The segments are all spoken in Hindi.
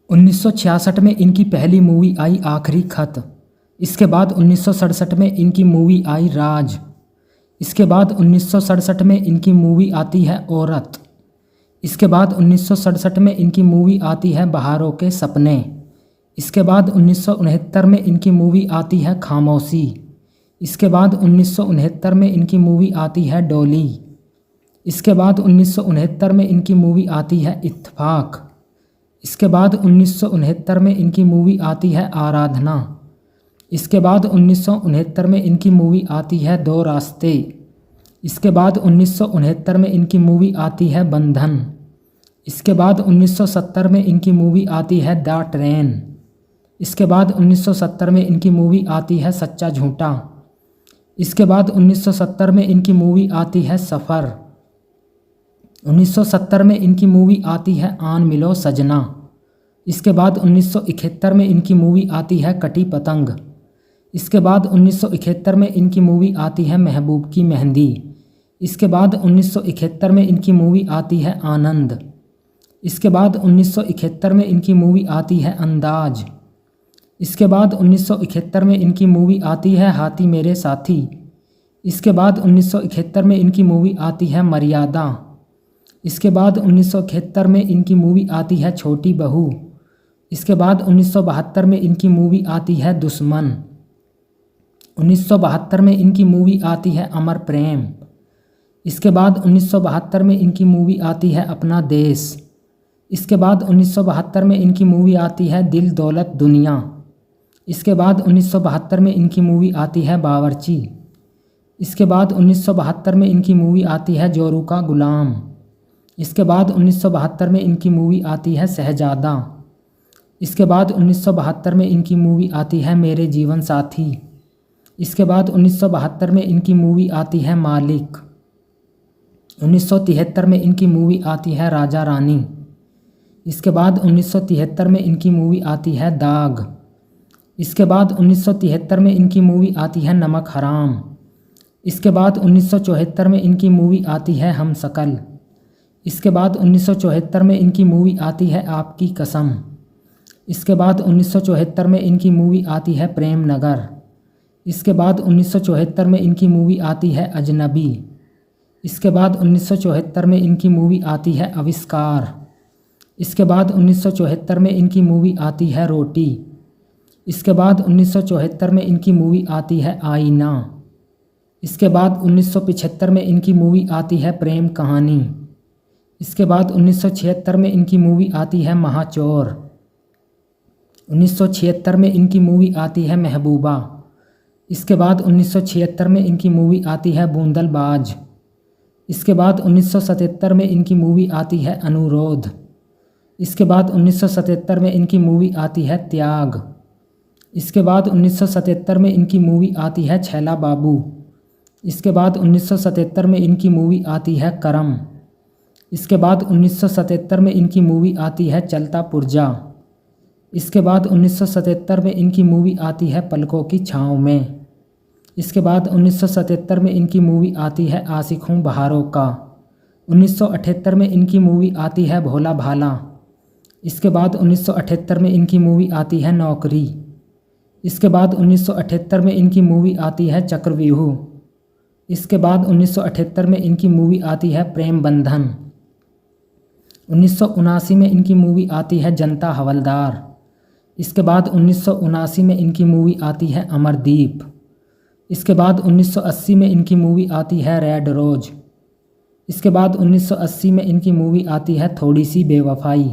1966 में इनकी पहली मूवी आई आखिरी खत। इसके बाद 1967 में इनकी मूवी आई राज। इसके बाद 1967 में इनकी मूवी आती है औरत। इसके बाद 1967 में इनकी मूवी आती है बहारों के सपने। इसके बाद 1969 में इनकी मूवी आती है खामोशी। इसके बाद 1969 में इनकी मूवी आती है डोली। इसके बाद 1969 में इनकी मूवी आती है इत्तेफाक। इसके बाद 1969 में इनकी मूवी आती है आराधना। इसके बाद 1969 में इनकी मूवी आती है दो रास्ते। इसके बाद 1969 में इनकी मूवी आती है बंधन। इसके बाद 1970 में इनकी मूवी आती है द ट्रेन। इसके बाद 1970 में इनकी मूवी आती है सच्चा झूठा। इसके बाद 1970 में इनकी मूवी आती है सफ़र। 1970 में इनकी मूवी आती है आन मिलो सजना। इसके बाद 1971 में इनकी मूवी आती है कटी पतंग। इसके बाद 1971 में इनकी मूवी आती है महबूब की मेहंदी। इसके बाद 1971 में इनकी मूवी आती है आनंद। इसके बाद 1971 में इनकी मूवी आती है अंदाज। इसके बाद 1971 में इनकी मूवी आती है हाथी मेरे साथी। इसके बाद 1971 में इनकी मूवी आती है मर्यादा। इसके बाद 1971 में इनकी मूवी आती है छोटी बहू। इसके बाद 1972 में इनकी मूवी आती है दुश्मन। 1972 में इनकी मूवी आती है अमर प्रेम। इसके बाद 1972 में इनकी मूवी आती है अपना देश। इसके बाद 1972 में इनकी मूवी आती है दिल दौलत दुनिया। इसके बाद 1972 में इनकी मूवी आती है बावर्ची। इसके बाद 1972 में इनकी मूवी आती है जोरू का गुलाम। इसके बाद 1972 में इनकी मूवी आती है शहजादा। इसके बाद 1972 में इनकी मूवी आती है मेरे जीवन साथी। इसके बाद 1972 में इनकी मूवी आती है मालिक। 1973 में इनकी मूवी आती है राजा रानी। इसके बाद 1973 में इनकी मूवी आती है दाग। इसके बाद 1973 में इनकी मूवी आती है नमक हराम। इसके बाद 1974 में इनकी मूवी आती है हम शकल। इसके बाद 1974 में इनकी मूवी आती है आपकी कसम। इसके बाद 1974 में इनकी मूवी आती है प्रेम नगर। इसके बाद 1974 में इनकी मूवी आती है अजनबी। इसके बाद 1974 में इनकी मूवी आती है आविष्कार। इसके बाद 1974 में इनकी मूवी आती है रोटी। इसके बाद 1974 में इनकी मूवी आती है आईना। इसके बाद 1975 में इनकी मूवी आती है प्रेम कहानी। इसके बाद 1976 में इनकी मूवी आती है महाचोर। 1976 में इनकी मूवी आती है महबूबा। इसके बाद 1976 में इनकी मूवी आती है बूंदलबाज। इसके बाद 1977 में इनकी मूवी आती है अनुरोध। इसके बाद 1977 में इनकी मूवी आती है त्याग। इसके बाद 1977 में इनकी मूवी आती है छैला बाबू। इसके बाद 1977 में इनकी मूवी आती है करम। इसके बाद 1977 में इनकी मूवी आती है चलता पुर्जा। इसके बाद 1977 में इनकी मूवी आती है पलकों की छाँव में। इसके बाद 1977 में इनकी मूवी आती है आशिक हूँ बहारों का। 1978 में इनकी मूवी आती है भोला भाला। इसके बाद 1978 में इनकी मूवी आती है नौकरी। इसके बाद 1978 में इनकी मूवी आती है चक्रव्यूह। इसके बाद 1978 में इनकी मूवी आती है प्रेम बंधन। 1979 में इनकी मूवी आती है जनता हवलदार। इसके बाद 1979 में इनकी मूवी आती है अमरदीप। इसके बाद 1980 में इनकी मूवी आती है रेड रोज। इसके बाद 1980 में इनकी मूवी आती है थोड़ी सी बेवफाई।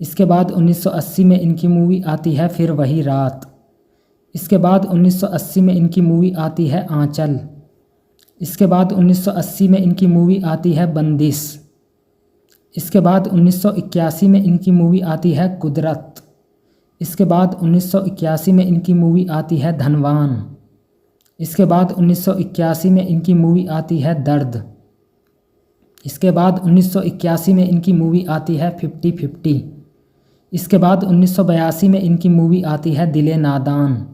इसके बाद 1980 में इनकी मूवी आती है फिर वही रात। इसके बाद 1980 में इनकी मूवी आती है आंचल। इसके बाद 1980 में इनकी मूवी आती है बंदिश। इसके बाद 1981 में इनकी मूवी आती है कुदरत। इसके बाद 1981 में इनकी मूवी आती है धनवान। इसके बाद 1981 में इनकी मूवी आती है दर्द। इसके बाद 1981 में इनकी मूवी आती है 50-50। इसके बाद 1982 में इनकी मूवी आती है दिले नादान।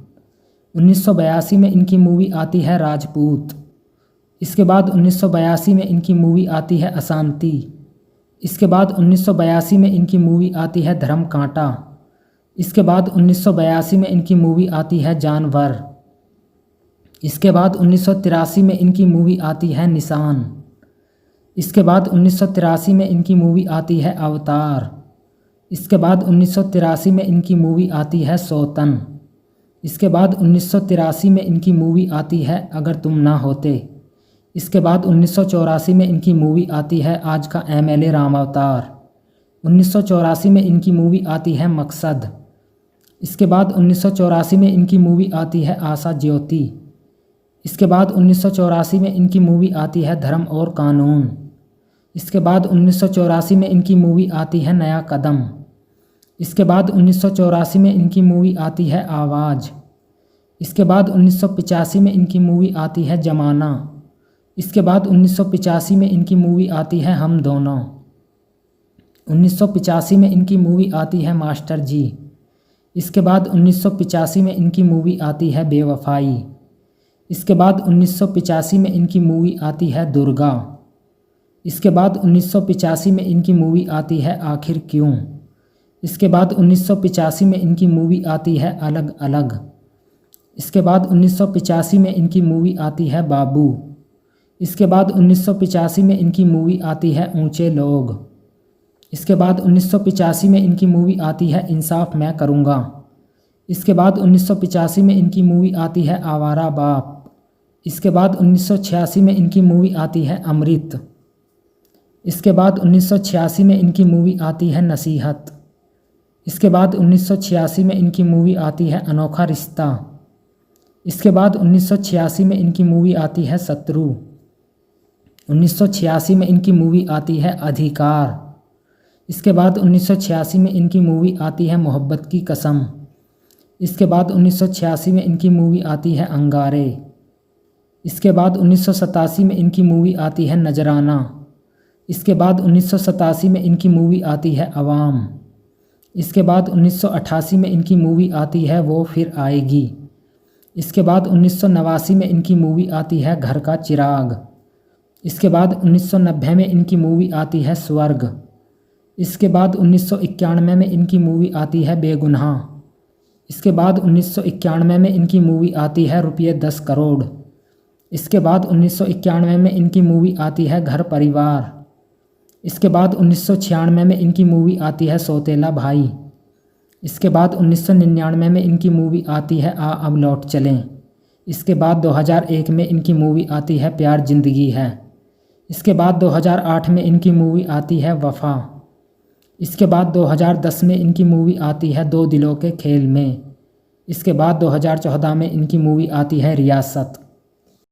1982 में इनकी मूवी आती है राजपूत। इसके बाद 1982 में इनकी मूवी आती है अशांति। इसके बाद 1982 में इनकी मूवी आती है धर्म कांटा। इसके बाद 1982 में इनकी मूवी आती है जानवर। इसके बाद 1983 में इनकी मूवी आती है निशान। इसके बाद 1983 में इनकी मूवी आती है अवतार। इसके बाद 1983 में इनकी मूवी आती है सौतन। इसके बाद 1983 में इनकी मूवी आती है अगर तुम ना होते। इसके बाद 1984 में इनकी मूवी आती है आज का MLA राम अवतार। 1984 में इनकी मूवी आती है मकसद। इसके बाद 1984 में इनकी मूवी आती है आशा ज्योति। इसके बाद 1984 में इनकी मूवी आती है धर्म और कानून। इसके बाद 1984 में इनकी मूवी आती है नया कदम। इसके बाद 1984 में इनकी मूवी आती है आवाज़। इसके बाद 1985 में इनकी मूवी आती है जमाना। इसके बाद 1985 में इनकी मूवी आती है हम दोनों। 1985 में इनकी मूवी आती है मास्टर जी। इसके बाद 1985 में इनकी मूवी आती है बेवफाई। इसके बाद 1985 में इनकी मूवी आती है दुर्गा। इसके बाद 1985 में इनकी मूवी आती है आखिर क्यों। इसके बाद 1985 में इनकी मूवी आती है अलग अलग। इसके बाद 1985 में इनकी मूवी आती है बाबू। इसके बाद 1985 में इनकी मूवी आती है ऊंचे लोग। इसके बाद 1985 में इनकी मूवी आती है इंसाफ मैं करूँगा। इसके बाद 1985 में इनकी मूवी आती है आवारा बाप। इसके बाद 1986 में इनकी मूवी आती है अमृत। इसके बाद 1986 में इनकी मूवी आती है नसीहत। इसके बाद 1986 में इनकी मूवी आती है अनोखा रिश्ता। इसके बाद 1986 में इनकी मूवी आती है शत्रु। 1986 में इनकी मूवी आती है अधिकार। इसके बाद 1986 में इनकी मूवी आती है मोहब्बत की कसम। इसके बाद 1986 में इनकी मूवी आती है अंगारे। इसके बाद 1987 में इनकी मूवी आती है नजराना। इसके बाद 1987 में इनकी मूवी आती है अवाम। इसके बाद 1988 में इनकी मूवी आती है वो फिर आएगी। इसके बाद 1989 में इनकी मूवी आती है घर का चिराग। इसके बाद 1990 में इनकी मूवी आती है स्वर्ग। इसके बाद 1991 में इनकी मूवी आती है बेगुनाह। इसके बाद 1991 में इनकी मूवी आती है रुपये 10 करोड़। इसके बाद 1991 में इनकी मूवी आती है घर परिवार। इसके बाद 1996 में इनकी मूवी आती है सौतेला भाई। इसके बाद 1999 में इनकी मूवी आती है आ अब लौट चलें। इसके बाद 2001 में इनकी मूवी आती है प्यार जिंदगी है। इसके बाद 2008 में इनकी मूवी आती है वफ़ा। इसके बाद 2010 में इनकी मूवी आती है दो दिलों के खेल में। इसके बाद 2014 में इनकी मूवी आती है रियासत।